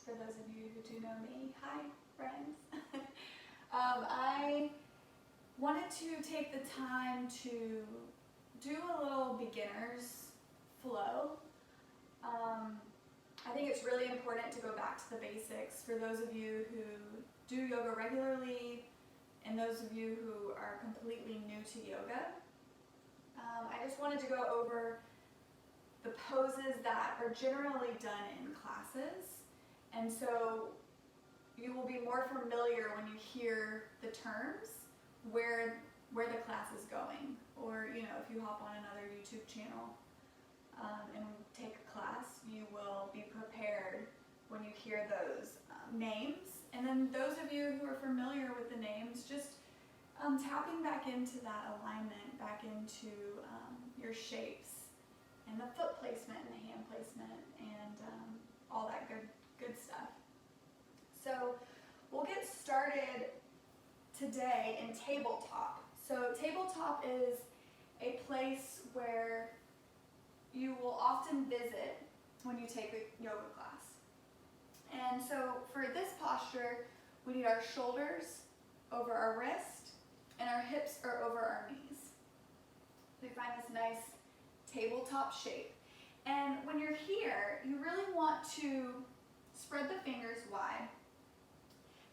for those of you who do know me. Hi, friends. I wanted to take the time to do a little beginner's flow. I think it's really important to go back to the basics for those of you who do yoga regularly and those of you who are completely new to yoga. I just wanted to go over the poses that are generally done in classes, and so you will be more familiar when you hear the terms where the class is going, or if you hop on another YouTube channel and take a class, you will be prepared when you hear those names. And then those of you who are familiar with the names, just tapping back into that alignment, back into your shapes and the foot placement and the hand placement and all that good stuff. So we'll get started today in tabletop. So tabletop is a place where you will often visit when you take a yoga class. And so for this posture, we need our shoulders over our wrist and our hips are over our knees. So you find this nice tabletop shape. And when you're here, you really want to spread the fingers wide.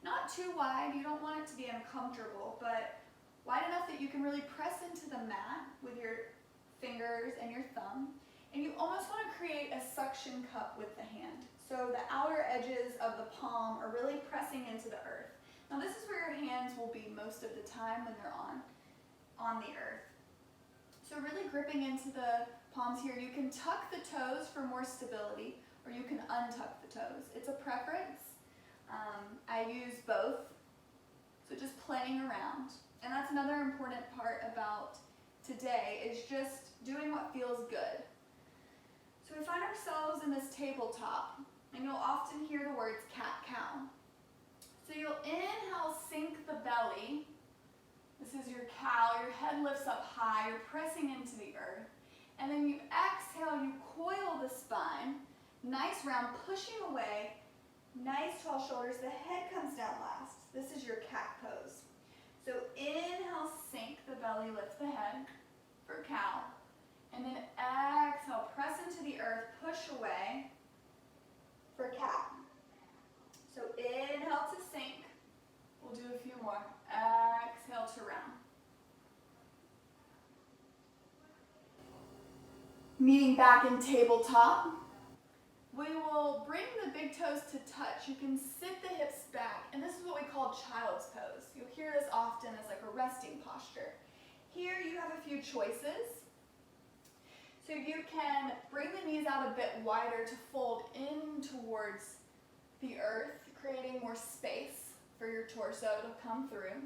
Not too wide, you don't want it to be uncomfortable, but wide enough that you can really press into the mat with your fingers and your thumb. And you almost want to create a suction cup with the hand. So the outer edges of the palm are really pressing into the earth. Now this is where your hands will be most of the time when they're on the earth. So really gripping into the palms here. You can tuck the toes for more stability, or you can untuck the toes. It's a preference. I use both, so just playing around. And that's another important part about today, is just doing what feels good. So we find ourselves in this tabletop, and you'll often hear the words cat-cow. So you'll inhale, sink the belly. This is your cow, your head lifts up high, you're pressing into the earth. And then you exhale, you coil the spine, nice round, pushing away, nice tall shoulders, the head comes down last. This is your cat pose. So inhale, sink the belly, lift the head for cow. And then exhale, press into the earth, push away for cat. So inhale to sink. We'll do a few more. Exhale to round. Meeting back in tabletop. We will bring the big toes to touch. You can sit the hips back, and this is what we call child's pose. You'll hear this often as like a resting posture. Here you have a few choices. So you can bring the knees out a bit wider to fold in towards the earth, creating more space for your torso to come through.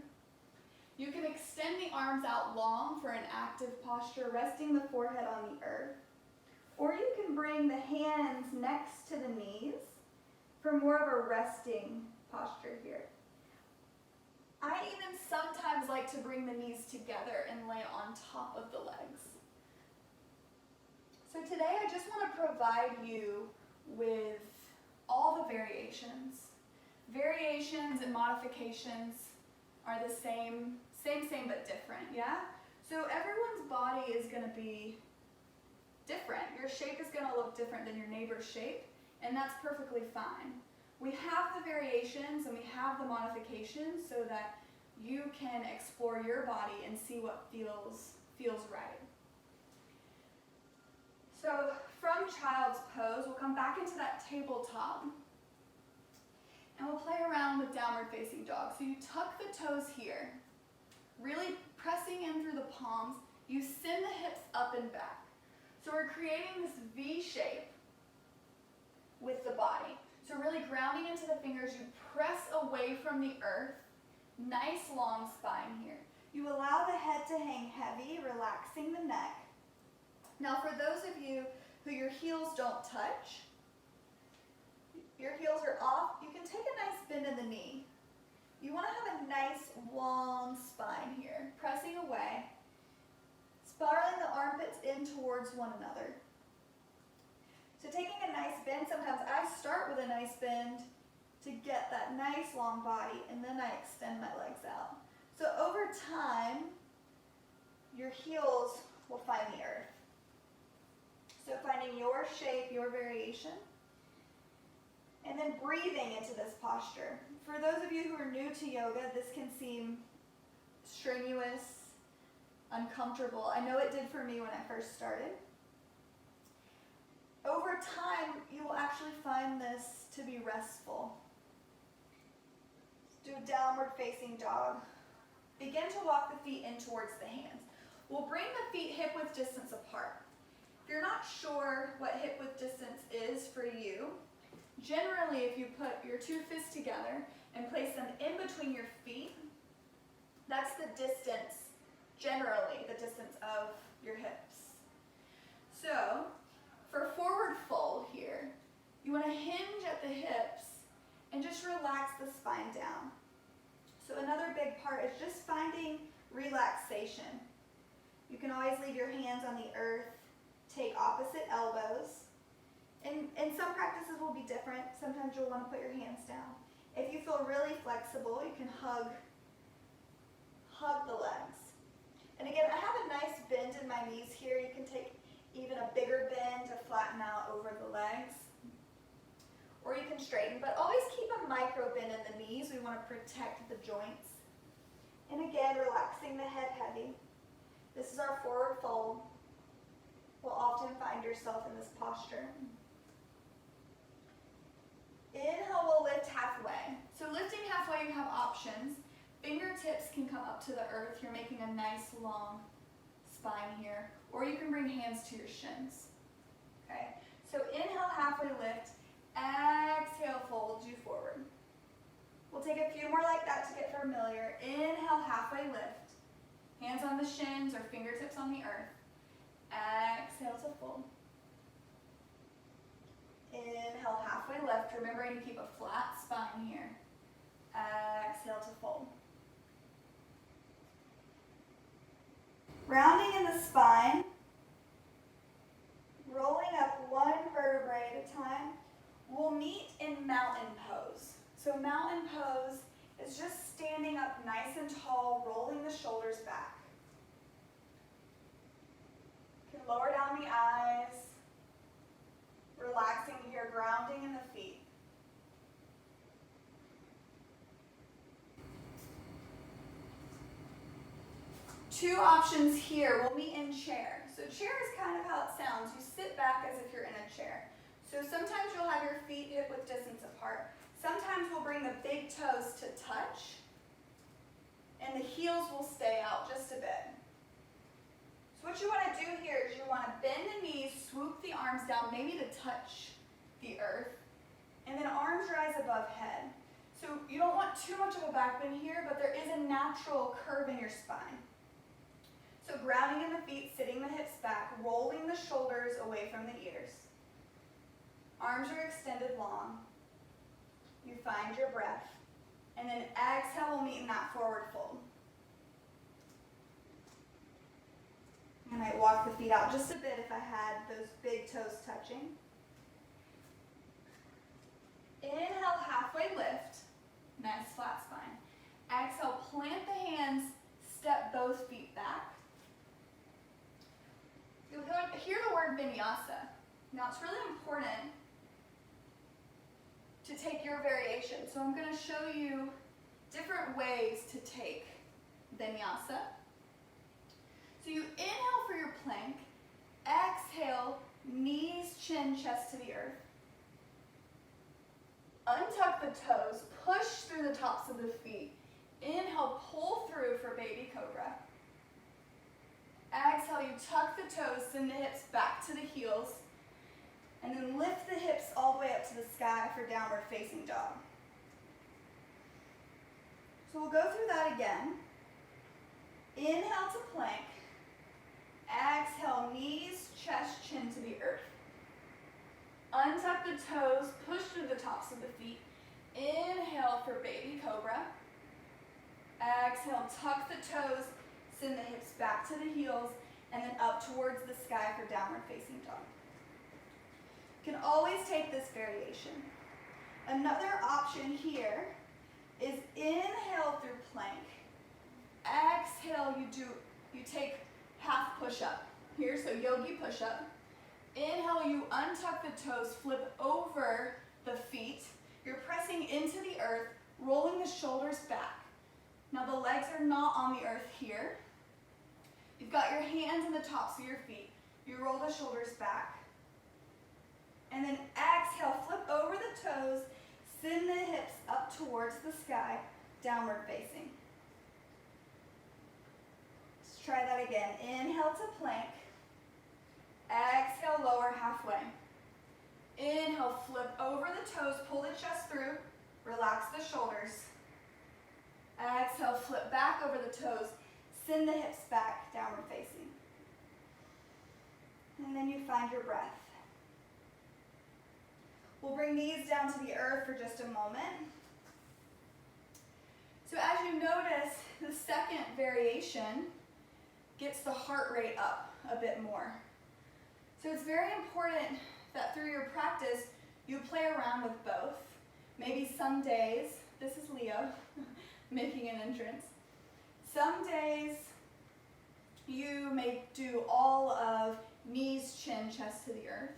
You can extend the arms out long for an active posture, resting the forehead on the earth. Or you can bring the hands next to the knees for more of a resting posture here. I even sometimes like to bring the knees together and lay on top of the legs. So today I just want to provide you with all the variations. Variations and modifications are the same but different, yeah? So everyone's body is going to be different. Your shape is going to look different than your neighbor's shape, and that's perfectly fine. We have the variations and we have the modifications so that you can explore your body and see what feels right. So from child's pose, we'll come back into that tabletop and we'll play around with downward facing dog. So you tuck the toes here, really pressing in through the palms. You send the hips up and back. So we're creating this V shape with the body. So really grounding into the fingers, you press away from the earth. Nice long spine here. You allow the head to hang heavy, relaxing the neck. Now for those of you who your heels don't touch, your heels are off, you can take a nice bend in the knee. You want to have a nice long spine here, pressing away, spiraling the armpits in towards one another. So taking a nice bend, sometimes I start with a nice bend to get that nice long body, and then I extend my legs out. So over time, your heels will find the earth. So finding your shape, your variation, and then breathing into this posture. For those of you who are new to yoga, this can seem strenuous, uncomfortable. I know it did for me when I first started. Over time, you will actually find this to be restful. Do a downward facing dog. Begin to walk the feet in towards the hands. We'll bring the feet hip width distance apart. If you're not sure what hip width distance is for you, generally if you put your two fists together and place them in between your feet, that's the distance, generally the distance of your hips. So, for forward fold here, you want to hinge at the hips and just relax the spine down. So another big part is just finding relaxation. You can always leave your hands on the earth, take opposite elbows. And some practices will be different. Sometimes you'll want to put your hands down. If you feel really flexible, you can hug the legs. And again, I have a nice bend in my knees here. You can take even a bigger bend to flatten out over the legs. Or you can straighten, but always keep a micro bend in the knees. We want to protect the joints. And again, relaxing the head heavy. This is our forward fold. You'll often find yourself in this posture. Inhale, we'll lift halfway. So lifting halfway, you have options. Fingertips can come up to the earth. You're making a nice long spine here. Or you can bring hands to your shins. Okay, so inhale, halfway lift. Exhale, fold you forward. We'll take a few more like that to get familiar. Inhale, halfway lift. Hands on the shins or fingertips on the earth. Exhale to fold. Inhale, halfway lift. Remembering to keep a flat spine here. Exhale to fold. Rounding in the spine. Rolling up one vertebrae at a time. We'll meet in mountain pose. So mountain pose is just standing up nice and tall, rolling the shoulders back. You can lower down the eyes, relaxing here, grounding in the feet. Two options here. We'll meet in chair. So chair is kind of how it sounds. You sit back as if you're in a chair. So sometimes you'll have your feet hip width distance apart. Sometimes we'll bring the big toes to touch, and the heels will stay out just a bit. So what you want to do here is you want to bend the knees, swoop the arms down, maybe to touch the earth, and then arms rise above head. So you don't want too much of a back bend here, but there is a natural curve in your spine. So grounding in the feet, sitting the hips back, rolling the shoulders away from the ears. Arms are extended long. You find your breath. And then exhale, we'll meet in that forward fold. I might walk the feet out just a bit if I had those big toes touching. Inhale, halfway lift. Nice flat spine. Exhale, plant the hands, step both feet back. You'll hear the word vinyasa. Now it's really important to take your variation. So I'm going to show you different ways to take vinyasa. So you inhale for your plank, exhale, knees, chin, chest to the earth. Untuck the toes, push through the tops of the feet. Inhale, pull through for baby cobra. Exhale, you tuck the toes, send the hips back to the heels, and then lift the hips all the way up to the sky for downward facing dog. So we'll go through that again. Inhale to plank. Exhale, knees, chest, chin to the earth. Untuck the toes, push through the tops of the feet. Inhale for baby cobra. Exhale, tuck the toes, send the hips back to the heels, and then up towards the sky for downward facing dog. You can always take this variation. Another option here is inhale through plank. Exhale, you take half push-up here, so yogi push-up. Inhale, you untuck the toes, flip over the feet. You're pressing into the earth, rolling the shoulders back. Now the legs are not on the earth here. You've got your hands on the tops of your feet. You roll the shoulders back. And then exhale, flip over the toes, send the hips up towards the sky, downward facing. Let's try that again. Inhale to plank. Exhale, lower halfway. Inhale, flip over the toes, pull the chest through, relax the shoulders. Exhale, flip back over the toes, send the hips back, downward facing. And then you find your breath. We'll bring these down to the earth for just a moment. So as you notice, the second variation gets the heart rate up a bit more. So it's very important that through your practice, you play around with both. Maybe some days, this is Leo making an entrance. Some days you may do all of knees, chin, chest to the earth.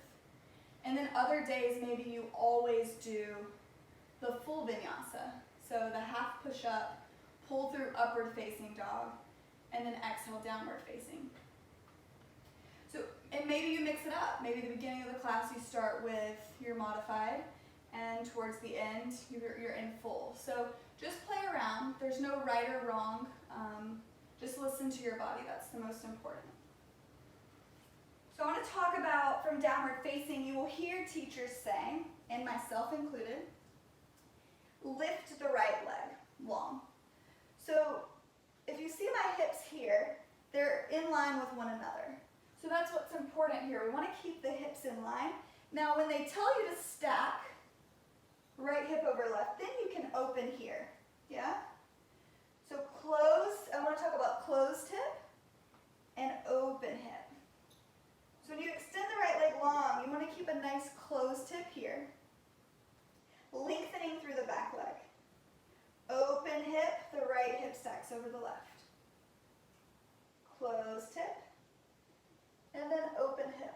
And then other days, maybe you always do the full vinyasa. So the half push-up, pull through upward facing dog, and then exhale, downward facing. So, and maybe you mix it up. Maybe at the beginning of the class you start with your modified, and towards the end you're in full. So just play around. There's no right or wrong. Just listen to your body. That's the most important. So I want to talk about from downward facing. You will hear teachers say, and myself included, lift the right leg long. So if you see my hips here, they're in line with one another. So that's what's important here. We want to keep the hips in line. Now when they tell you to stack, right hip over left, then you can open here, yeah? So closed, I want to talk about closed hip and open hip. So when you extend the right leg long, you want to keep a nice closed hip here, lengthening through the back leg. Open hip, the right hip stacks over the left. Closed hip, and then open hip.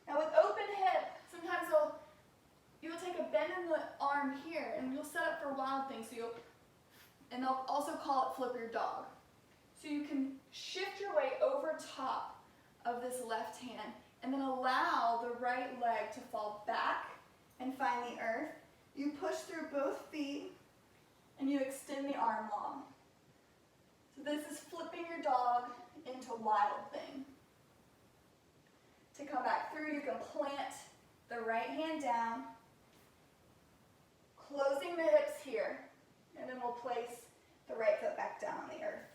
Now with open hip, sometimes you'll take a bend in the arm here, and you'll set up for wild things. So and they'll also call it flip your dog. So you can shift your weight over top of this left hand, and then allow the right leg to fall back and find the earth. You push through both feet, and you extend the arm long. So this is flipping your dog into wild thing. To come back through, you can plant the right hand down, closing the hips here, and then we'll place the right foot back down on the earth.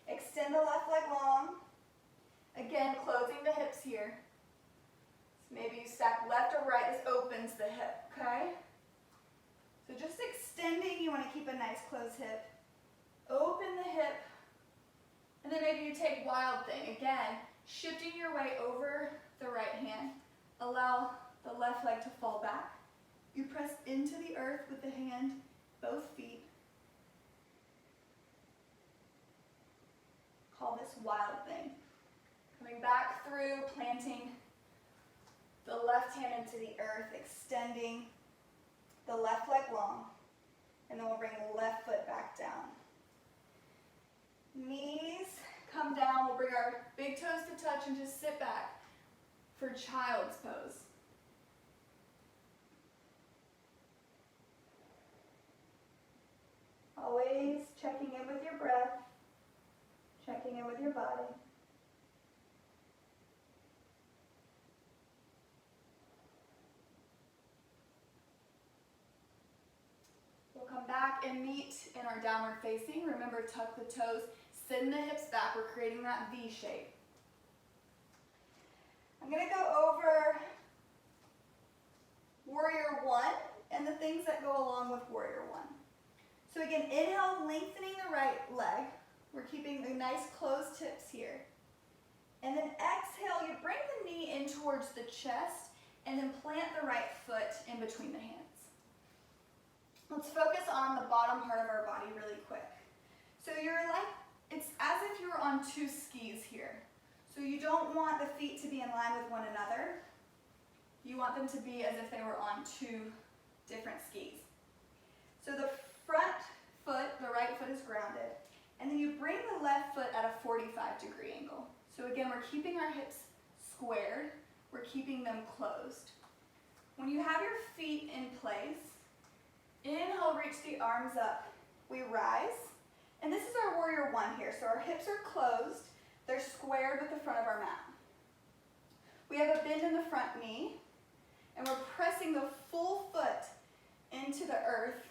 Extend the left leg long. Again, closing the hips here. So maybe you stack left or right. This opens the hip, okay? So just extending, you want to keep a nice closed hip. Open the hip. And then maybe you take wild thing. Again, shifting your weight over the right hand. Allow the left leg to fall back. You press into the earth with the hand, both feet. Call this wild thing. Coming back through, planting the left hand into the earth, extending the left leg long, and then we'll bring the left foot back down. Knees come down, we'll bring our big toes to touch and just sit back for child's pose. Always checking in with your breath, checking in with your body. We'll come back and meet in our downward facing. Remember, tuck the toes, send the hips back. We're creating that V shape. I'm going to go over Warrior One and the things that go along with Warrior One. So again, inhale, lengthening the right leg. We're keeping the nice closed hips here. And then exhale, you bring the knee in towards the chest and then plant the right foot in between the hands. Let's focus on the bottom part of our body really quick. So it's as if you were on two skis here. So you don't want the feet to be in line with one another. You want them to be as if they were on two different skis. So the front foot, the right foot is grounded, and then you bring the left foot at a 45-degree angle. So again, we're keeping our hips squared, we're keeping them closed. When you have your feet in place, inhale, reach the arms up, we rise, and this is our warrior one here. So our hips are closed, they're squared with the front of our mat. We have a bend in the front knee, and we're pressing the full foot into the earth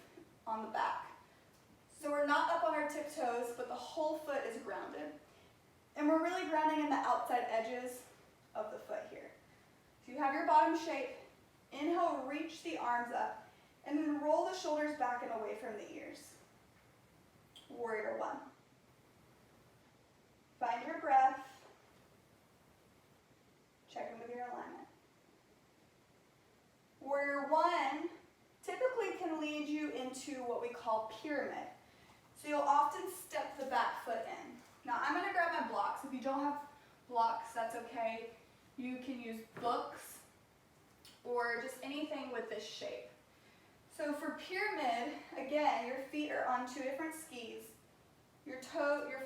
on the back. So we're not up on our tiptoes, but the whole foot is grounded. And we're really grounding in the outside edges of the foot here. So you have your bottom shape. Inhale, reach the arms up, and then roll the shoulders back and away from the ears. Warrior one. Find your breath. Check in with your alignment. Warrior one typically can lead you into what we call pyramid. So you'll often step the back foot in. Now I'm going to grab my blocks. If you don't have blocks, that's okay. You can use books or just anything with this shape. So for pyramid, again, your feet are on two different skis. Your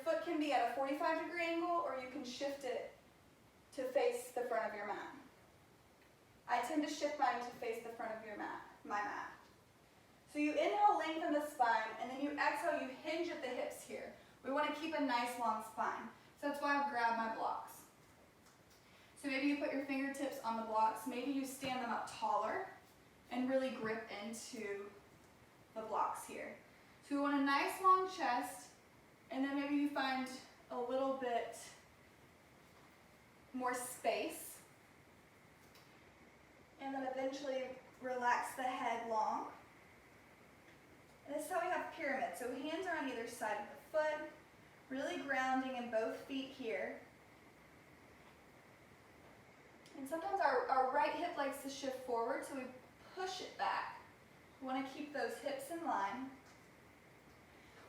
foot can be at a 45-degree angle, or you can shift it to face the front of your mat. I tend to shift mine to face the front of my mat. So you inhale, lengthen the spine, and then you exhale, you hinge at the hips here. We want to keep a nice long spine. So that's why I've grabbed my blocks. So maybe you put your fingertips on the blocks, maybe you stand them up taller and really grip into the blocks here. So we want a nice long chest, and then maybe you find a little bit more space. And then eventually relax the head long. And this is how we have pyramid. So hands are on either side of the foot, really grounding in both feet here. And sometimes our right hip likes to shift forward, so we push it back. We want to keep those hips in line.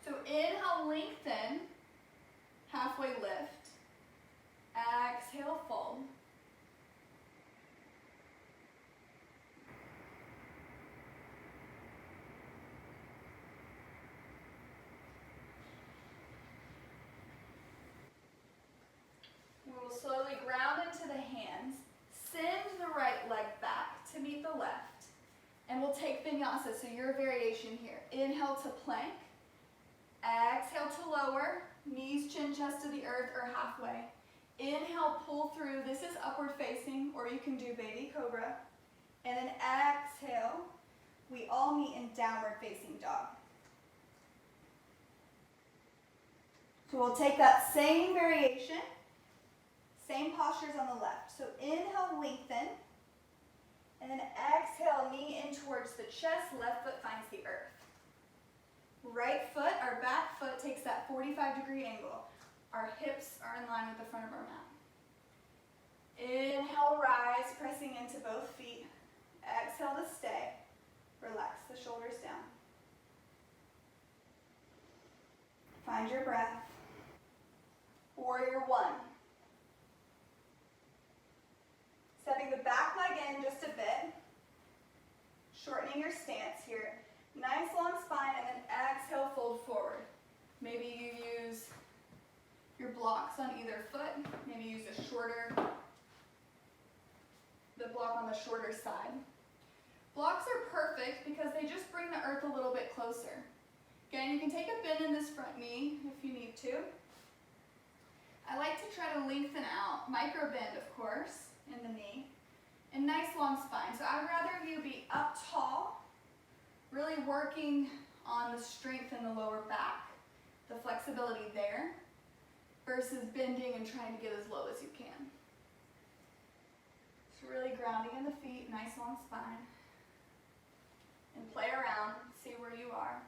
So inhale, lengthen, halfway lift. Exhale, fold. We will slowly ground into the hands. Send the right leg back to meet the left. And we'll take vinyasa, so your variation here. Inhale to plank. Exhale to lower. Knees, chin, chest to the earth or halfway. Inhale, pull through. This is upward facing, or you can do baby cobra. And then exhale. We all meet in downward facing dog. So we'll take that same variation. Same postures on the left. So inhale, lengthen. And then exhale, knee in towards the chest, left foot finds the earth. Right foot, our back foot takes that 45-degree angle. Our hips are in line with the front of our mat. Inhale, rise, pressing into both feet. Exhale to stay. Relax the shoulders down. Find your breath. Warrior one. Stepping the back leg in just a bit. Shortening your stance here. Nice long spine, and then exhale, fold forward. Maybe you use your blocks on either foot. Maybe use the block on the shorter side. Blocks are perfect because they just bring the earth a little bit closer. Again, you can take a bend in this front knee if you need to. I like to try to lengthen out, micro bend of course, in the knee, and nice long spine. So I'd rather you be up tall, really working on the strength in the lower back, the flexibility there, versus bending and trying to get as low as you can. So really grounding in the feet, nice long spine, and play around, see where you are.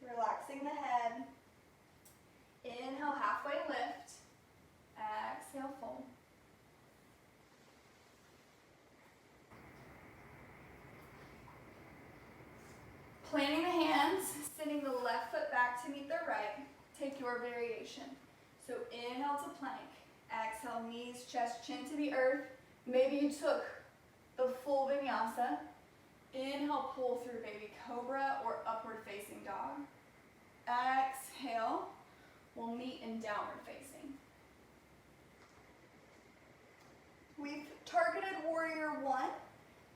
Relaxing the head. Inhale, halfway lift. Exhale, fold. planting the hands, sending the left foot back to meet the right. Take your variation. So inhale to plank. Exhale, knees, chest, chin to the earth. Maybe you took the full vinyasa. Inhale, pull through baby cobra or upward facing dog. Exhale, we'll meet in downward facing. We've targeted warrior one.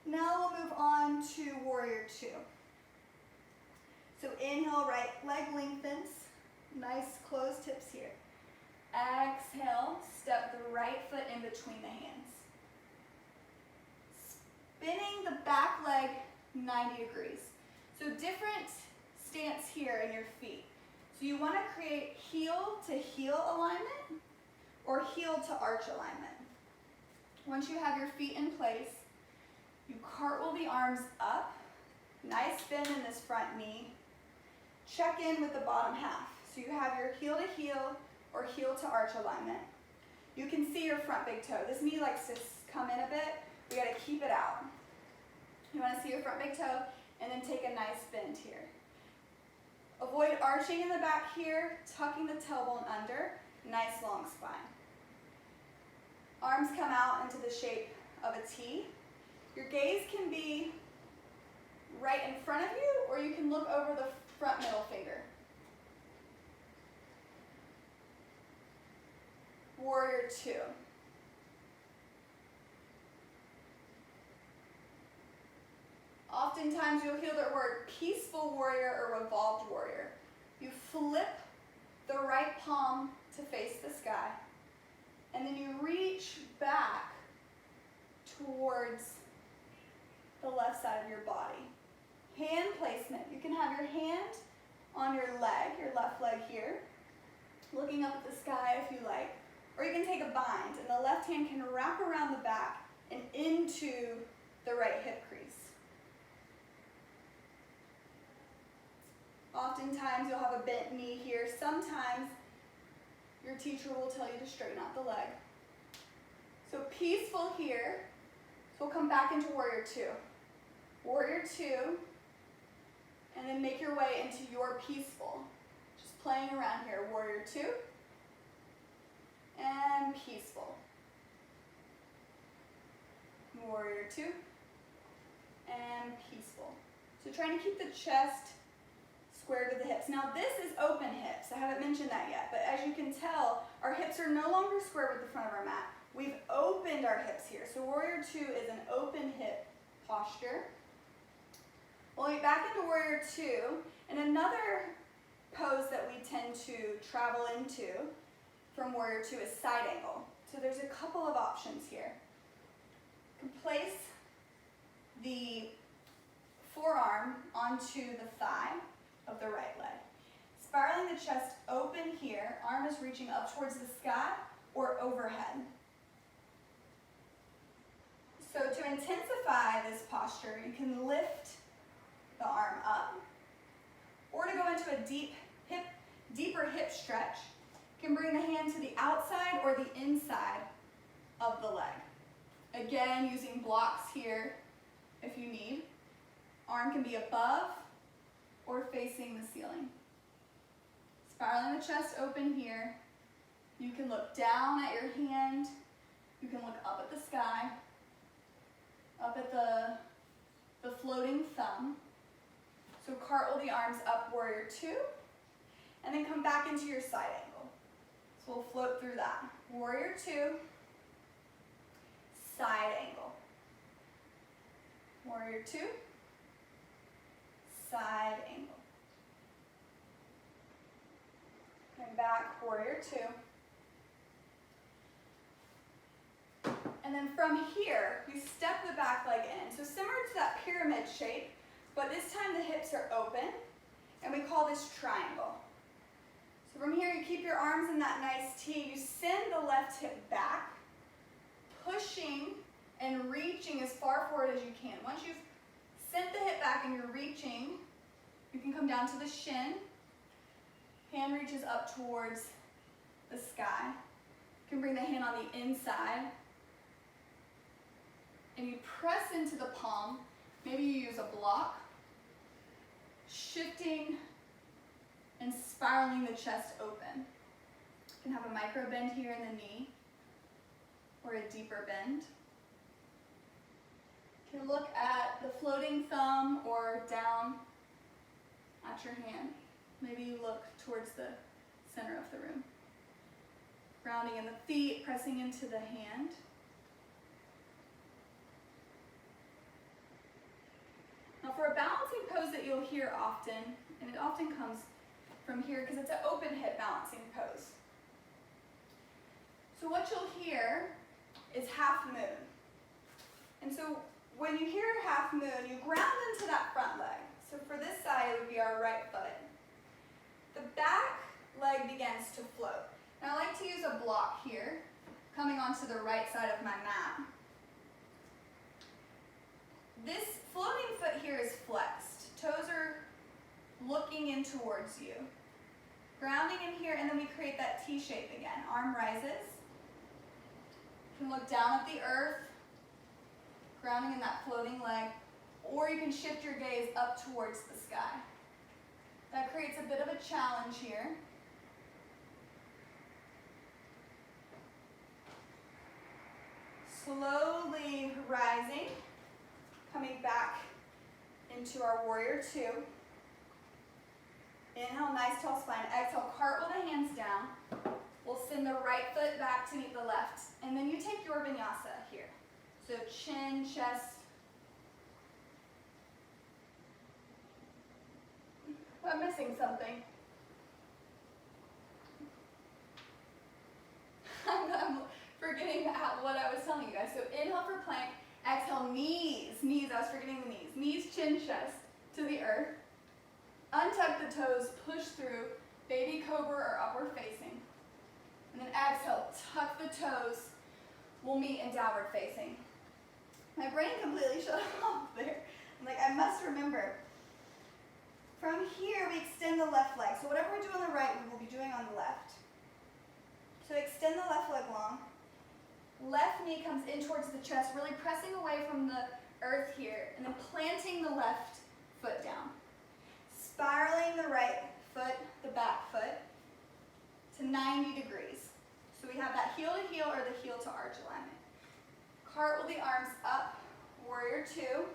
Now we'll move on to warrior two. So inhale, right leg lengthens. Nice closed hips here. Exhale, step the right foot in between the hands. Spinning the back leg 90 degrees. So different stance here in your feet. So you want to create heel to heel alignment or heel to arch alignment. Once you have your feet in place, you cartwheel the arms up. Nice bend in this front knee. Check in with the bottom half. So you have your heel to heel or heel to arch alignment. You can see your front big toe. This knee likes to come in a bit. We got to keep it out. You want to see your front big toe and then take a nice bend here. Avoid arching in the back here, tucking the tailbone under. Nice long spine. Arms come out into the shape of a T. Your gaze can be right in front of you, or you can look over the front middle finger. Warrior two. Oftentimes you'll hear the word peaceful warrior or revolved warrior. You flip the right palm to face the sky, and then you reach back towards the left side of your body. Hand placement. You can have your hand on your leg, your left leg here, looking up at the sky if you like, or you can take a bind, and the left hand can wrap around the back and into the right hip crease. Oftentimes you'll have a bent knee here. Sometimes your teacher will tell you to straighten out the leg. So peaceful here. So we'll come back into warrior two. Warrior two, and then make your way into your peaceful. Just playing around here. Warrior two, and peaceful. Warrior two, and peaceful. So trying to keep the chest square to the hips. Now this is open hips. I haven't mentioned that yet, but as you can tell, our hips are no longer square with the front of our mat. We've opened our hips here. So warrior two is an open hip posture. We'll get back into warrior two, and another pose that we tend to travel into from warrior two is side angle. So there's a couple of options here. You can place the forearm onto the thigh of the right leg. Spiraling the chest open here, arm is reaching up towards the sky or overhead. So to intensify this posture, you can lift the arm up, or to go into a deeper hip stretch, you can bring the hand to the outside or the inside of the leg. Again, using blocks here if you need. Arm can be above or facing the ceiling. Spiraling the chest open here. You can look down at your hand. You can look up at the sky, up at the floating thumb. So cartwheel the arms up, warrior two, and then come back into your side angle. So we'll float through that. Warrior two, side angle. Warrior two, side angle. And back, warrior two. And then from here, you step the back leg in. So similar to that pyramid shape, but this time the hips are open, and we call this triangle. So from here, you keep your arms in that nice T. You send the left hip back, pushing and reaching as far forward as you can. Once you've sent the hip back and you're reaching, you can come down to the shin. Hand reaches up towards the sky. You can bring the hand on the inside, and you press into the palm. Maybe you use a block. shifting and spiraling the chest open. You can have a micro bend here in the knee or a deeper bend. You can look at the floating thumb or down at your hand. Maybe you look towards the center of the room. Grounding in the feet, pressing into the hand. Now for a balancing pose that you'll hear often, and it often comes from here because it's an open hip balancing pose. So what you'll hear is half moon. And so when you hear half moon, you ground into that front leg. So for this side, it would be our right foot. The back leg begins to float. Now I like to use a block here, coming onto the right side of my mat. This floating foot here is flexed. Toes are looking in towards you. Grounding in here, and then we create that T shape again. Arm rises. You can look down at the earth, grounding in that floating leg, or you can shift your gaze up towards the sky. That creates a bit of a challenge here. Slowly rising, coming back into our warrior two. Inhale, nice tall spine. Exhale, cartwheel the hands down. We'll send the right foot back to meet the left. And then you take your vinyasa here. So chin, chest. I'm missing something. I'm forgetting what I was telling you guys. So inhale for plank. Exhale, knees. Knees, I was forgetting the knees. Knees, chin, chest to the earth. Untuck the toes, push through, baby cobra or upward facing. And then exhale, tuck the toes. We'll meet in downward facing. My brain completely shut off there. I'm like, I must remember. From here, we extend the left leg. So whatever we do on the right, we will be doing on the left. So extend the left leg long. Left knee comes in towards the chest, really pressing away from the earth here, and then planting the left foot down. Spiraling the right foot, the back foot, to 90 degrees. So we have that heel to heel or the heel to arch alignment. Cartwheel the arms up, warrior two.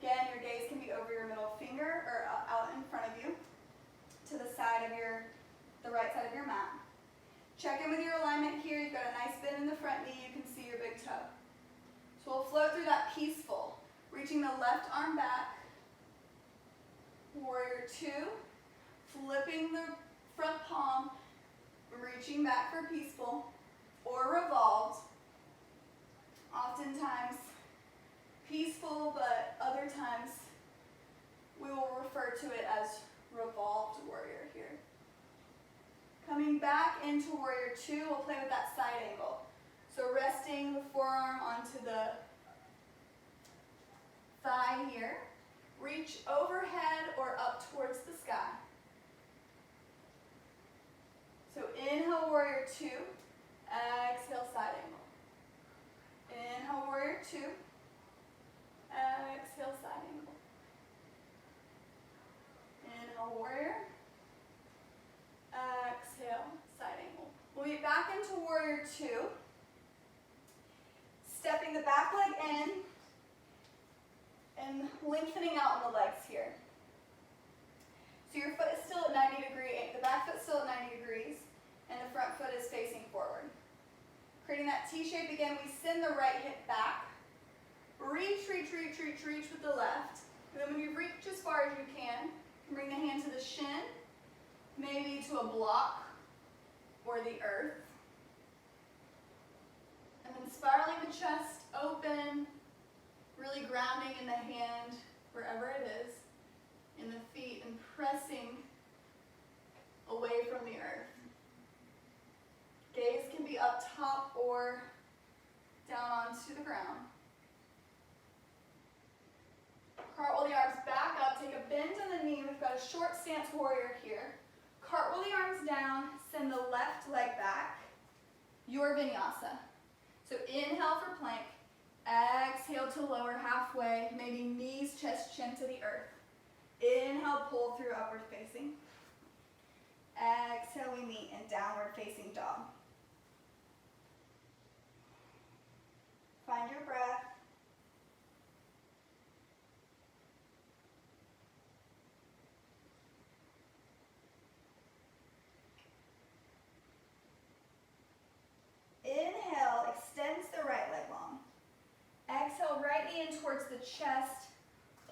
Again, your gaze can be over your middle finger or out in front of you to the side of the right side of your mat. Check in with your alignment here. You've got a nice bend in the front knee. You can see your big toe. So we'll float through that peaceful, reaching the left arm back. Warrior two, flipping the front palm, reaching back for peaceful, or revolved. Oftentimes peaceful, but other times we will refer to it as revolved warrior here. Coming back into warrior two, we'll play with that side angle. So resting the forearm onto the thigh here. Reach overhead or up towards the sky. So inhale, warrior two. Exhale, side angle. Inhale, warrior two. Exhale, side angle. Inhale, warrior. Exhale, side angle. We'll be back into warrior two. Stepping the back leg in and lengthening out on the legs here. So your foot is still at 90 degrees, the back foot's still at 90 degrees, and the front foot is facing forward. Creating that T shape again, we send the right hip back. Reach, reach, reach, reach, reach with the left. And then when you reach as far as you can bring the hand to the shin, maybe to a block or the earth. And then spiraling the chest open, really grounding in the hand, wherever it is, in the feet, and pressing away from the earth. Gaze can be up top or down onto the ground. Cartwheel the arms back up, take a bend in the knee. We've got a short stance warrior here. Cartwheel the arms down, send the left leg back. Your vinyasa. So inhale for plank. Exhale to lower halfway, maybe knees, chest, chin to the earth. Inhale, pull through upward facing. Exhale, we meet in downward facing dog. Find your breath. Inhale, extends the right leg long. Exhale, right knee in towards the chest.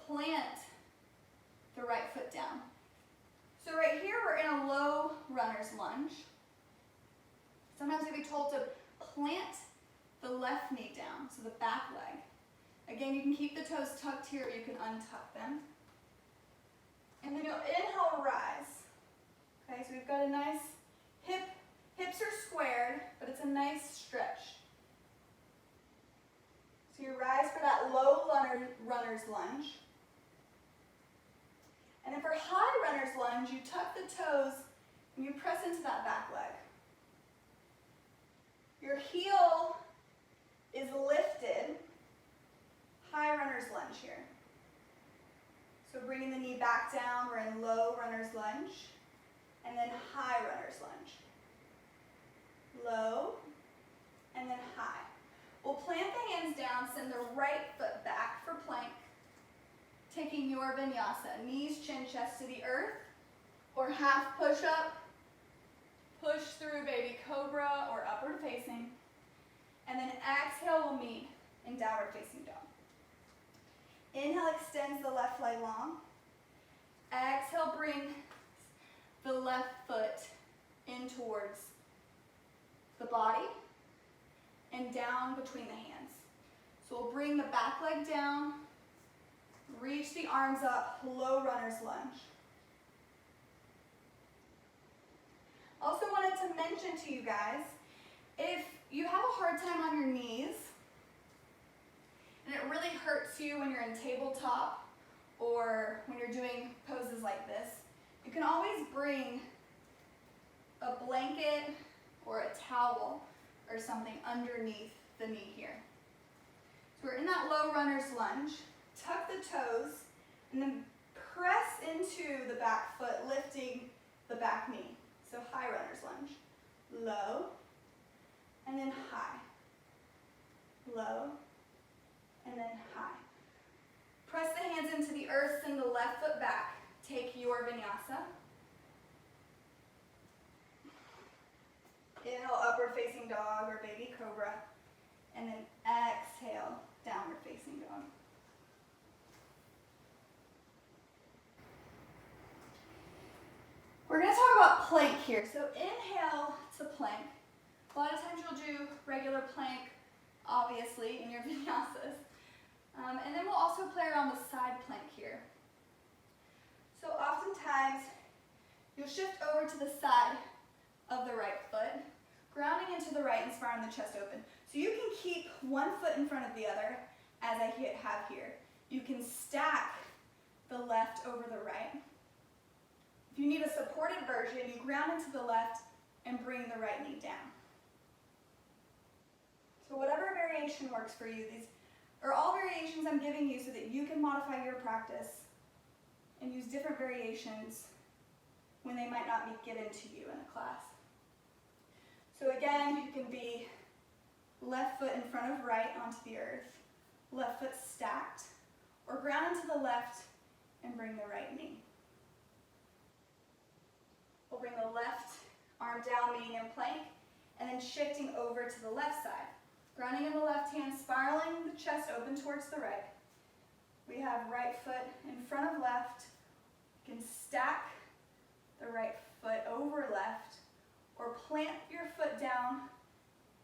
Plant the right foot down. So right here, we're in a low runner's lunge. Sometimes you'll be told to plant the left knee down, so the back leg. Again, you can keep the toes tucked here, or you can untuck them. And then you'll inhale, rise. Okay, so we've got a nice hips are squared, but it's a nice stretch. So you rise for that low runner's lunge. And then for high runner's lunge, you tuck the toes and you press into that back leg. Your heel is lifted. High runner's lunge here. So bringing the knee back down, we're in low runner's lunge. And then high runner's lunge. Low, and then high. We'll plant the hands down, send the right foot back for plank. Taking your vinyasa, knees, chin, chest to the earth, or half push up, push through baby cobra or upward facing, and then exhale, we'll meet in downward facing dog. Inhale, extends the left leg long. Exhale, bring the left foot in towards the body and down between the hands. So we'll bring the back leg down, reach the arms up, low runner's lunge. Also wanted to mention to you guys, if you have a hard time on your knees, and it really hurts you when you're in tabletop or when you're doing poses like this, you can always bring a blanket or a towel or something underneath the knee here. So we're in that low runner's lunge. Tuck the toes and then press into the back foot, lifting the back knee. So high runner's lunge. Low, and then high. Low, and then high. Press the hands into the earth, send the left foot back. Take your vinyasa. Inhale, upward facing dog or baby cobra. And then exhale, downward facing dog. We're going to talk about plank here. So inhale to plank. A lot of times you'll do regular plank, obviously, in your vinyasas. And then we'll also play around the side plank here. So oftentimes, you'll shift over to the side of the right foot, grounding into the right and spiraling the chest open. So you can keep one foot in front of the other, as I have here. You can stack the left over the right. If you need a supported version, you ground into the left and bring the right knee down. So whatever variation works for you, these are all variations I'm giving you so that you can modify your practice and use different variations when they might not be given to you in a class. So again, you can be left foot in front of right onto the earth, left foot stacked, or ground into the left and bring the right knee. We'll bring the left arm down, meeting in plank, and then shifting over to the left side. Grounding in the left hand, spiraling the chest open towards the right. We have right foot in front of left. You can stack the right foot over left, or plant your foot down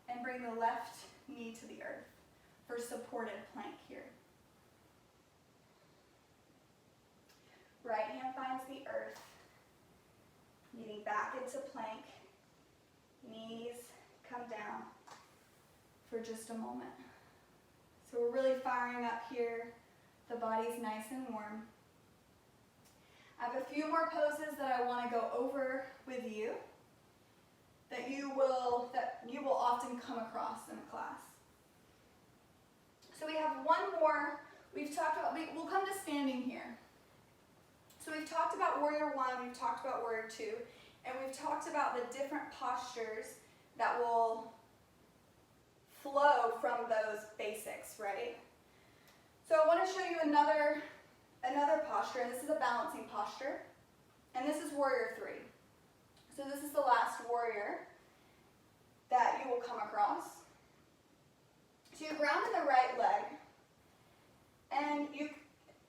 and bring the left knee to the earth for supported plank here. Right hand finds the earth, meeting back into plank. Knees come down for just a moment. So we're really firing up here. The body's nice and warm. I have a few more poses that I want to go over with you that you will often come across in a class. So we have one more. We'll come to standing here. So we've talked about warrior one, we've talked about warrior two, and we've talked about the different postures that will flow from those basics, right? So I want to show you another posture, and this is a balancing posture, and this is warrior three. So this is the last warrior that you will come across. So you ground in the right leg, and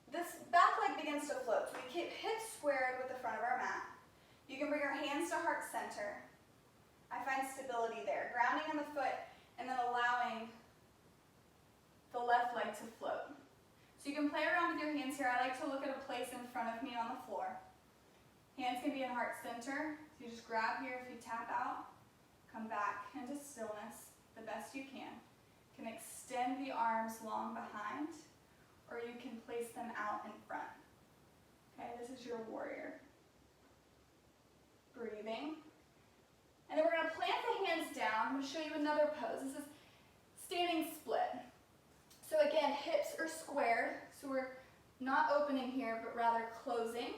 this back leg begins to float. So we keep hips squared with the front of our mat. You can bring your hands to heart center. I find stability there. Grounding in the foot, and then allowing the left leg to float. So you can play around with your hands here. I like to look at a place in front of me on the floor. Hands can be in heart center. So you just grab here. If you tap out, come back into stillness the best you can. You can extend the arms long behind, or you can place them out in front. Okay, this is your warrior. Breathing. And then we're going to plant the hands down. I'm going to show you another pose. This is standing split. So again, hips are squared. So we're not opening here, but rather closing.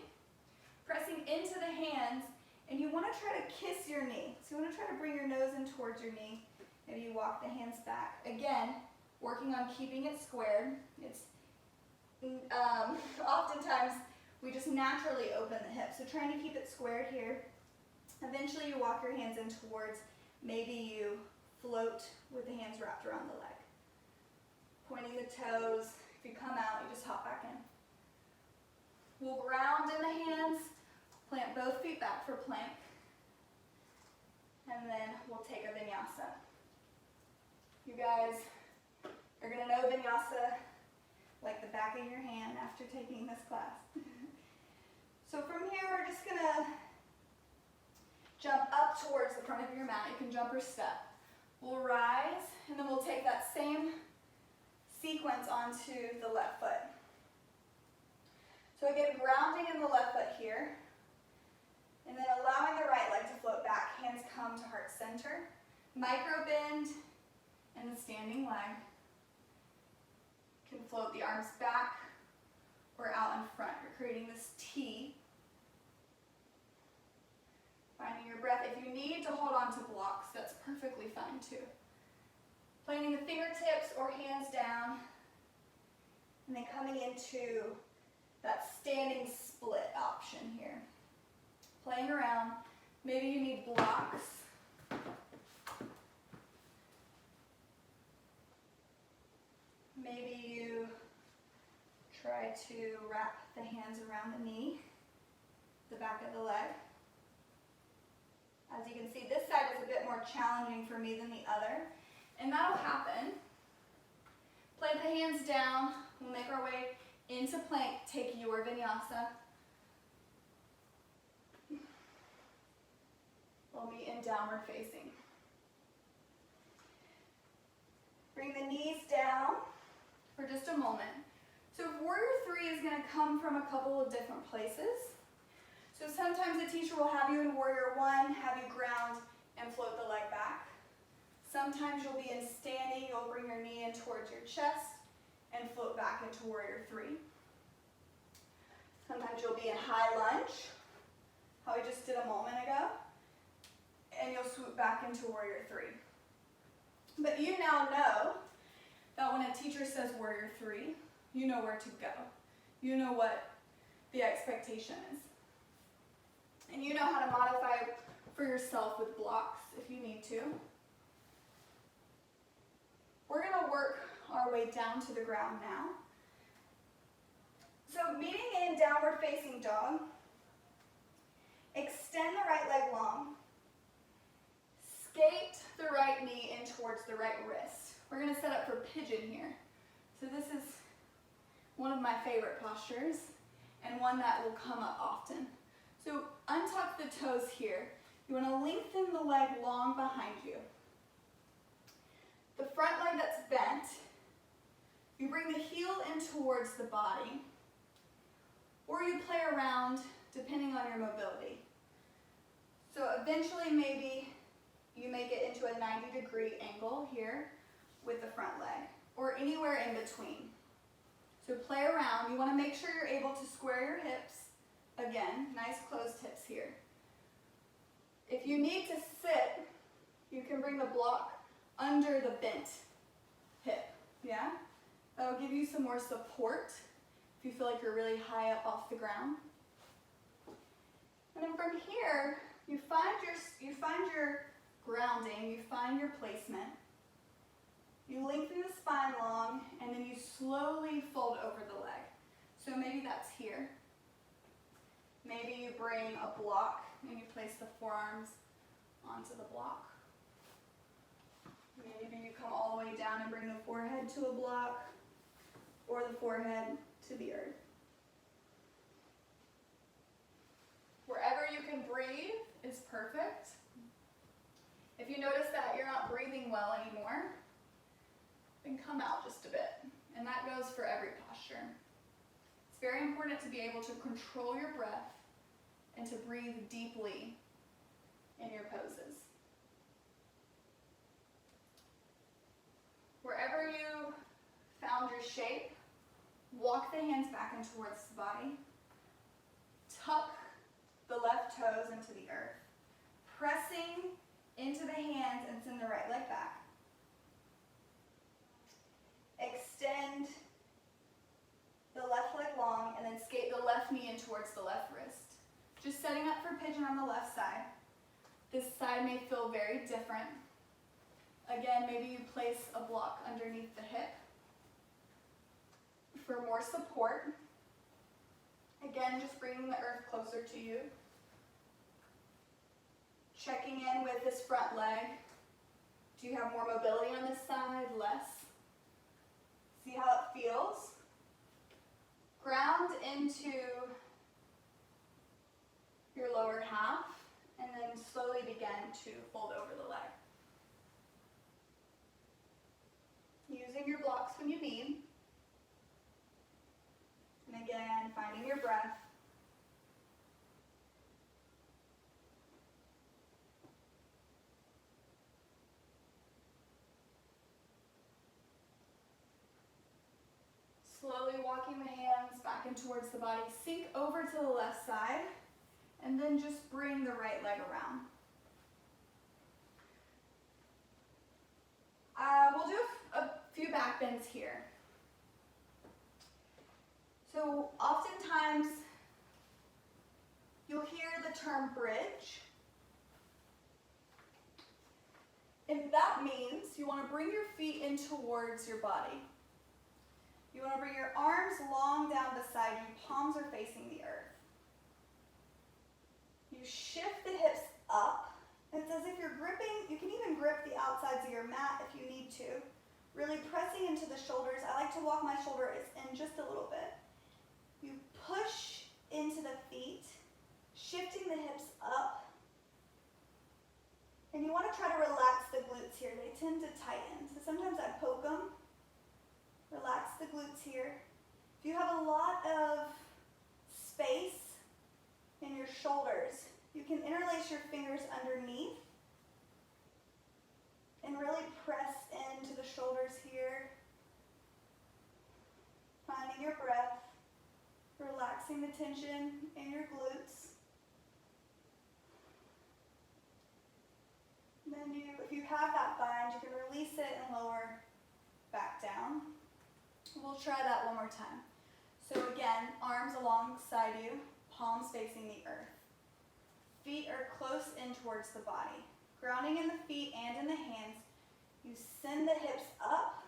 Pressing into the hands, and you want to try to kiss your knee. So you want to try to bring your nose in towards your knee. Maybe you walk the hands back. Again, working on keeping it squared. It's oftentimes we just naturally open the hips. So trying to keep it squared here. Eventually you walk your hands in towards, maybe you float with the hands wrapped around the leg. Pointing the toes. If you come out, you just hop back in. We'll ground in the hands, plant both feet back for plank, and then we'll take a vinyasa. You guys are going to know vinyasa like the back of your hand after taking this class. So from here, we're just going to jump up towards the front of your mat. You can jump or step. We'll rise, and then we'll take that same sequence onto the left foot. So again, grounding in the left foot here, and then allowing the right leg to float back. Hands come to heart center. Micro bend in the standing leg. You can float the arms back or out in front. You're creating this T. Finding your breath. If you need to hold on to blocks, that's perfectly fine too. Planting the fingertips or hands down, and then coming into that standing split option here. Playing around. Maybe you need blocks. Maybe you try to wrap the hands around the knee, the back of the leg. As you can see, this side is a bit more challenging for me than the other, and that'll happen. Plant the hands down. We'll make our way into plank. Take your vinyasa. We'll be in downward facing. Bring the knees down for just a moment. So warrior three is going to come from a couple of different places. So sometimes the teacher will have you in warrior one, have you ground and float the leg back. Sometimes you'll be in standing, you'll bring your knee in towards your chest and float back into warrior three. Sometimes you'll be in high lunge, how we just did a moment ago, and you'll swoop back into warrior three. But you now know that when a teacher says warrior three, you know where to go. You know what the expectation is. And you know how to modify for yourself with blocks if you need to. We're going to work our way down to the ground now. So meeting in downward facing dog, extend the right leg long, skate the right knee in towards the right wrist. We're going to set up for pigeon here. So this is one of my favorite postures and one that will come up often. So untuck the toes here. You want to lengthen the leg long behind you. The front leg that's bent, you bring the heel in towards the body, or you play around depending on your mobility. So eventually maybe you make it into a 90-degree angle here with the front leg, or anywhere in between. So play around. You want to make sure you're able to square your hips Again, nice closed hips here. If you need to sit, you can bring the block under the bent hip, yeah? That'll give you some more support if you feel like you're really high up off the ground. And then from here, you find your grounding, you find your placement. You lengthen the spine long, and then you slowly fold over the leg. So maybe that's here. Maybe you bring a block and you place the forearms onto the block. Maybe you come all the way down and bring the forehead to a block, or the forehead to the earth. Wherever you can breathe is perfect. If you notice that you're not breathing well anymore, then come out just a bit. And that goes for every posture. It's very important to be able to control your breath and to breathe deeply in your poses. Wherever you found your shape, walk the hands back in towards the body. Tuck the left toes into the earth, pressing into the hands and send the right leg back. Extend the left leg long and then skate the left knee in towards the left wrist. Just setting up for pigeon on the left side. This side may feel very different. Again, maybe you place a block underneath the hip for more support. Again, just bringing the earth closer to you. Checking in with this front leg. Do you have more mobility on this side? Less? See how it feels? Ground into your lower half and then slowly begin to fold over the leg. Using your blocks when you need. And again, finding your breath. Slowly walking the hands back in towards the body. Sink over to the left side, and then just bring the right leg around. We'll do a few back bends here. So oftentimes, you'll hear the term bridge. And that means you want to bring your feet in towards your body. You want to bring your arms long down beside you, palms are facing the earth. You shift the hips up. It's as if you're gripping, you can even grip the outsides of your mat if you need to. Really pressing into the shoulders. I like to walk my shoulders in just a little bit. You push into the feet, shifting the hips up. And you want to try to relax the glutes here. They tend to tighten. So sometimes I poke them. Relax the glutes here. If you have a lot of space in your shoulders, you can interlace your fingers underneath and really press into the shoulders here. Finding your breath, relaxing the tension in your glutes. And then if you have that bind, you can release it and lower back down. We'll try that one more time. So again, arms alongside you, palms facing the earth. Feet are close in towards the body. Grounding in the feet and in the hands. You send the hips up.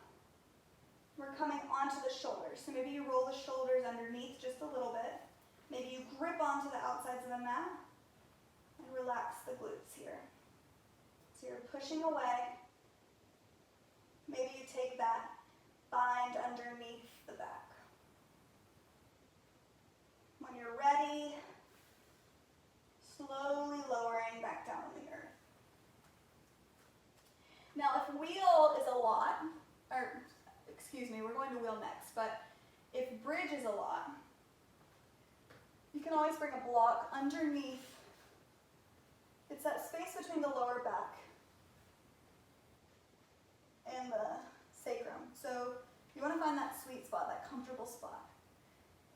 We're coming onto the shoulders. So maybe you roll the shoulders underneath just a little bit. Maybe you grip onto the outsides of the mat and relax the glutes here. So you're pushing away. Maybe you take that bind underneath the back. When you're ready, slowly lowering back down on the earth. Now if wheel is a lot, we're going to wheel next, but if bridge is a lot, you can always bring a block underneath. It's that space between the lower back and the sacrum. So you want to find that sweet spot, that comfortable spot.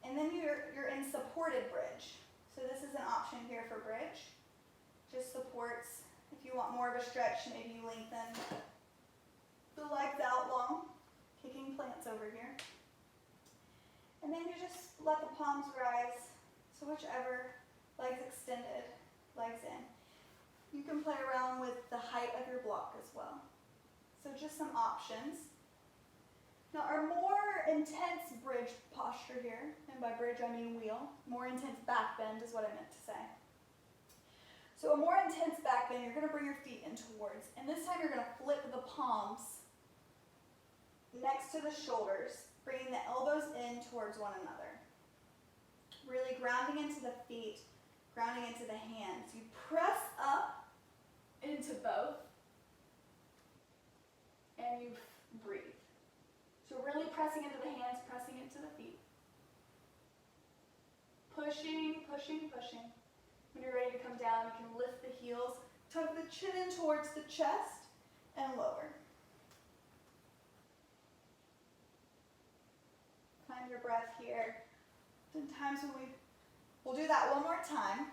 And then you're in supported bridge. So this is an option here for bridge. Just supports, if you want more of a stretch, maybe you lengthen the legs out long, kicking plants over here. And then you just let the palms rise, so whichever, legs extended, legs in. You can play around with the height of your block as well. So just some options. Now our more intense bridge posture here, and by bridge I mean wheel, more intense back bend is what I meant to say. So a more intense back bend, you're going to bring your feet in towards, and this time you're going to flip the palms next to the shoulders, bringing the elbows in towards one another. Really grounding into the feet, grounding into the hands. You press up into both, and you breathe. So really pressing into the hands, pressing into the feet. Pushing, pushing, pushing. When you're ready to come down, you can lift the heels, tuck the chin in towards the chest, and lower. Find your breath here. Sometimes when we'll do that one more time.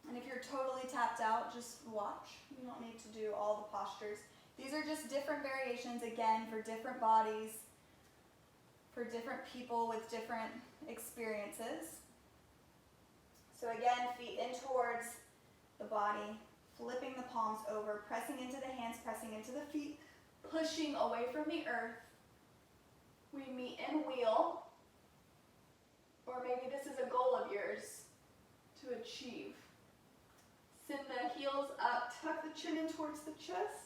And if you're totally tapped out, just watch. You don't need to do all the postures. These are just different variations, again, for different bodies, for different people with different experiences. So again, feet in towards the body, flipping the palms over, pressing into the hands, pressing into the feet, pushing away from the earth. We meet in wheel, or maybe this is a goal of yours to achieve. Send the heels up, tuck the chin in towards the chest,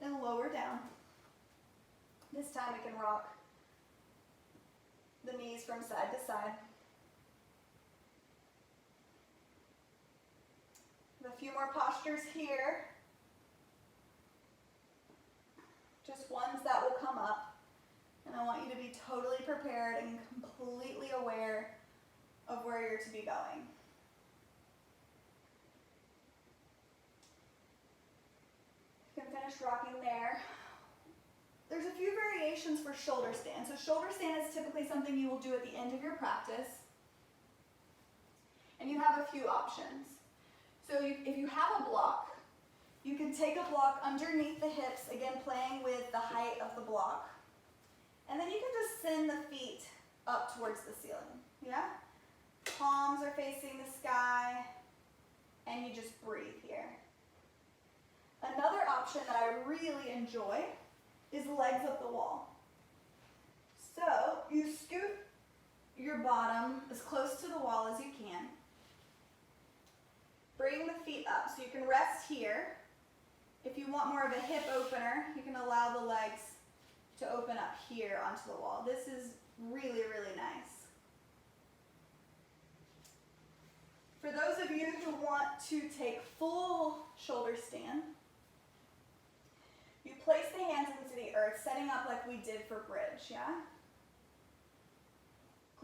and lower down. This time we can rock the knees from side to side. A few more postures here. Just ones that will come up. And I want you to be totally prepared and completely aware of where you're to be going. You can finish rocking there. There's a few variations for shoulder stand. So shoulder stand is typically something you will do at the end of your practice. And you have a few options. So if you have a block, you can take a block underneath the hips, again playing with the height of the block. And then you can just send the feet up towards the ceiling. Yeah? Palms are facing the sky, and you just breathe here. Another option that I really enjoy is legs up the wall. So you scoot your bottom as close to the wall as you can. Bring the feet up so you can rest here. If you want more of a hip opener, you can allow the legs to open up here onto the wall. This is really, really nice. For those of you who want to take full shoulder stand, you place the hands into the earth, setting up like we did for bridge, yeah?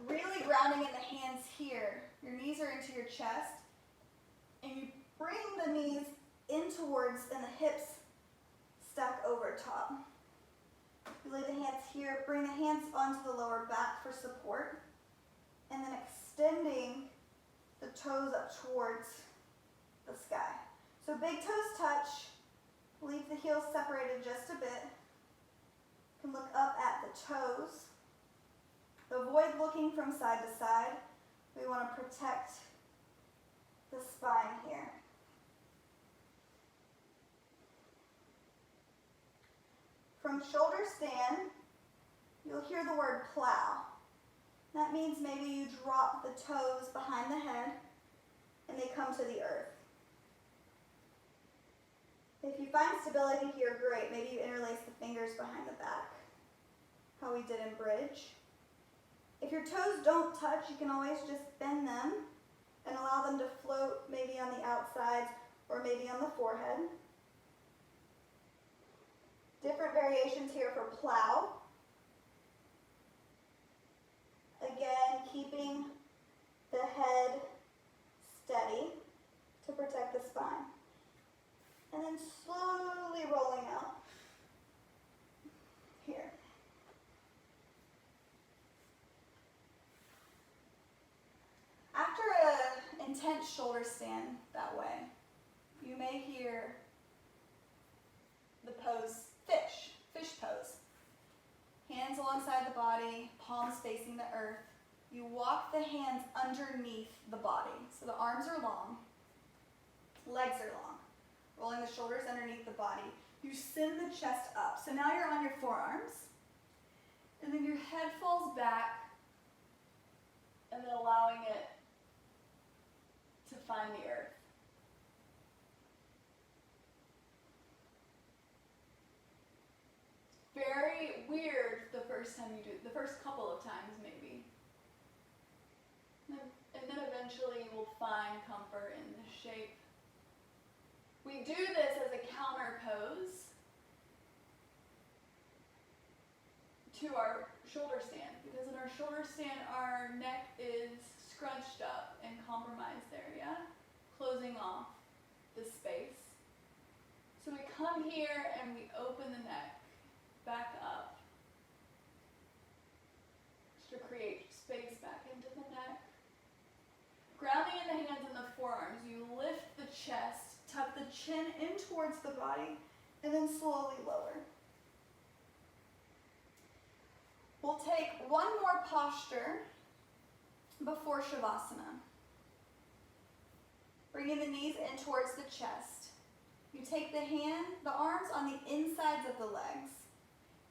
Really grounding in the hands here. Your knees are into your chest, and you bring the knees in towards, and the hips stack over top. You lay the hands here, bring the hands onto the lower back for support, and then extending the toes up towards the sky. So big toes touch, leave the heels separated just a bit. You can look up at the toes. Avoid looking from side to side. We want to protect the spine here. From shoulder stand, you'll hear the word plow. That means maybe you drop the toes behind the head and they come to the earth. If you find stability here, great. Maybe you interlace the fingers behind the back, how we did in bridge. If your toes don't touch, you can always just bend them and allow them to float maybe on the outsides or maybe on the forehead. Different variations here for plow. Again, keeping the head steady to protect the spine. And then slowly rolling out here. After an intense shoulder stand that way. You may hear the pose fish pose. Hands alongside the body, palms facing the earth. You walk the hands underneath the body. So the arms are long, legs are long, rolling the shoulders underneath the body. You send the chest up. So now you're on your forearms, and then your head falls back, and then allowing it to find the earth. Very weird the first time you do it, the first couple of times maybe. And then eventually you will find comfort in this shape. We do this as a counter pose to our shoulder stand, because in our shoulder stand our neck is scrunched up and compromised there, yeah? Closing off the space. So we come here and we open the neck back up, just to create space back into the neck. Grounding in the hands and the forearms, you lift the chest, tuck the chin in towards the body, and then slowly lower. We'll take one more posture before Shavasana. Bringing the knees in towards the chest. You take the arms on the insides of the legs,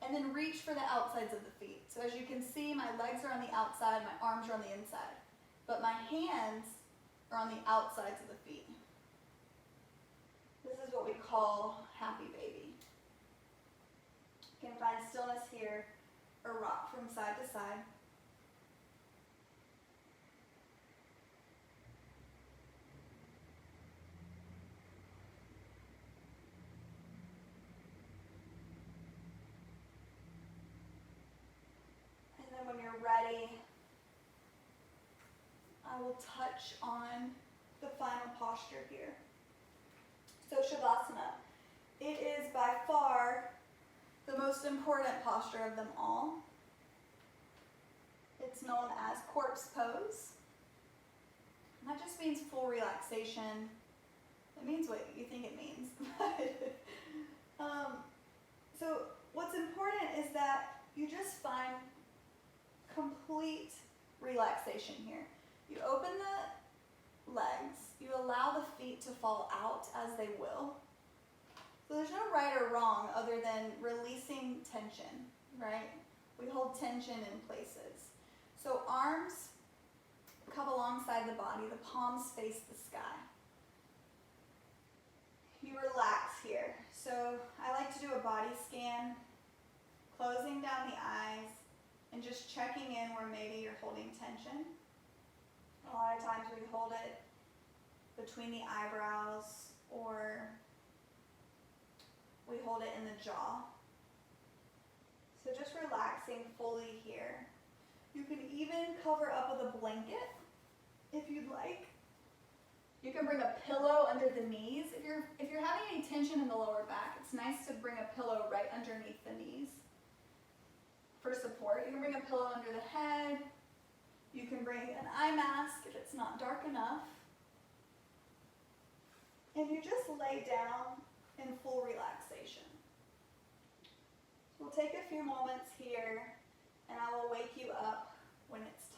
and then reach for the outsides of the feet. So as you can see, my legs are on the outside, my arms are on the inside. But my hands are on the outsides of the feet. This is what we call happy baby. You can find stillness here or rock from side to side. And then when you're ready, I will touch on the final posture here. So Shavasana, it is by far the most important posture of them all. It's known as corpse pose. And that just means full relaxation. It means what you think it means. So what's important is that you just find complete relaxation here. You open the legs, you allow the feet to fall out as they will. So there's no right or wrong other than releasing tension, right? We hold tension in places. So arms come alongside the body, the palms face the sky. You relax here. So I like to do a body scan, closing down the eyes and just checking in where maybe you're holding tension. A lot of times we hold it between the eyebrows, or we hold it in the jaw. So just relaxing fully here. You can even cover up with a blanket if you'd like. You can bring a pillow under the knees. If you're having any tension in the lower back, it's nice to bring a pillow right underneath the knees for support. You can bring a pillow under the head. You can bring an eye mask if it's not dark enough. And you just lay down in full relaxation. We'll take a few moments here, and I will wake you up when it's time.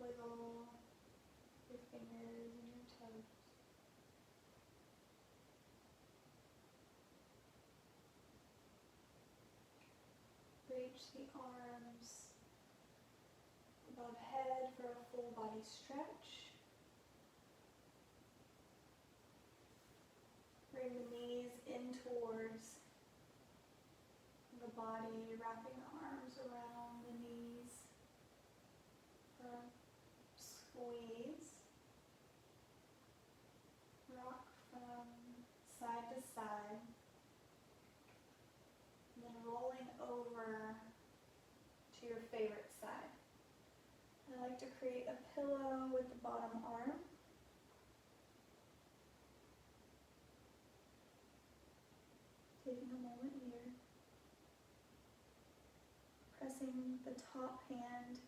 wiggle your fingers and your toes. Reach the arms above head for a full body stretch. Bring the knees in towards the body, wrapping the arms around the knees for a squeeze. Rock from side to side. And then rolling over to your favorite side. I like to create a pillow with the bottom arm. Taking a moment here. Pressing the top hand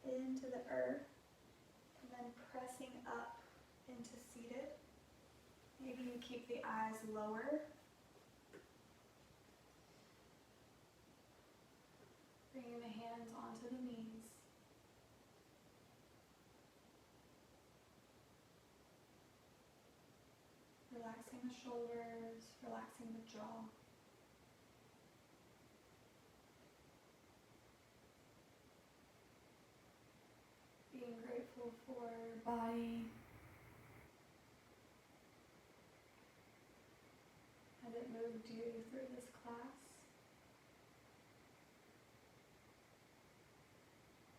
into the earth and then pressing up into seated. Maybe you keep the eyes lower. Bringing the hands onto the knees. Relaxing the shoulders, relaxing the jaw. Being grateful for your body as it moved you through this class.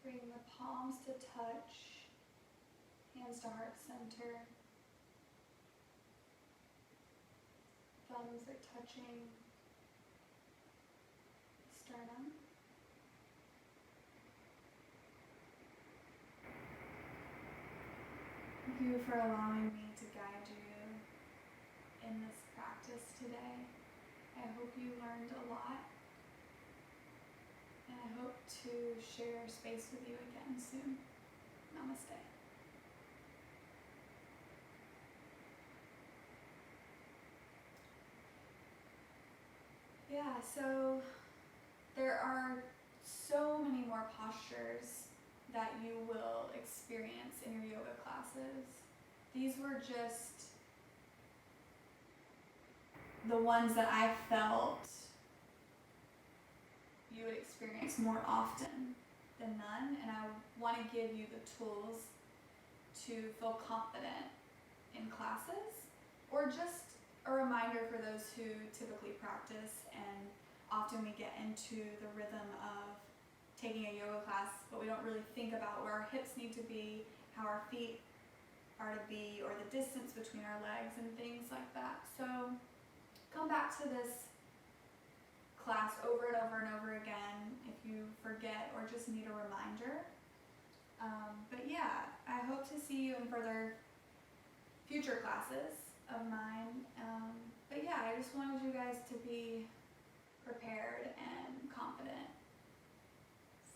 Bring the palms to touch, hands to heart center. Thumbs are touching sternum. Thank you for allowing me to guide you in this practice today. I hope you learned a lot, and I hope to share space with you again soon. Namaste. Yeah, so there are so many more postures that you will experience in your yoga classes. These were just the ones that I felt you would experience more often than none, and I want to give you the tools to feel confident in classes, or just a reminder for those who typically practice, and often we get into the rhythm of taking a yoga class, but we don't really think about where our hips need to be, how our feet are to be, or the distance between our legs and things like that. So come back to this class over and over and over again if you forget or just need a reminder. But yeah, I hope to see you in future classes of mine. But yeah, I just wanted you guys to be prepared and confident.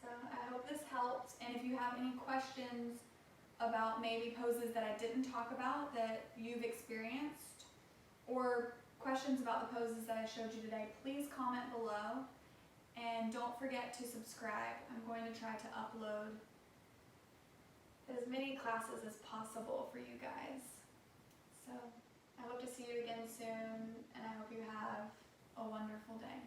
So I hope this helped, and if you have any questions about maybe poses that I didn't talk about that you've experienced, or questions about the poses that I showed you today, please comment below, and don't forget to subscribe. I'm going to try to upload as many classes as possible for you guys. So I hope to see you again soon, and I hope you have a wonderful day.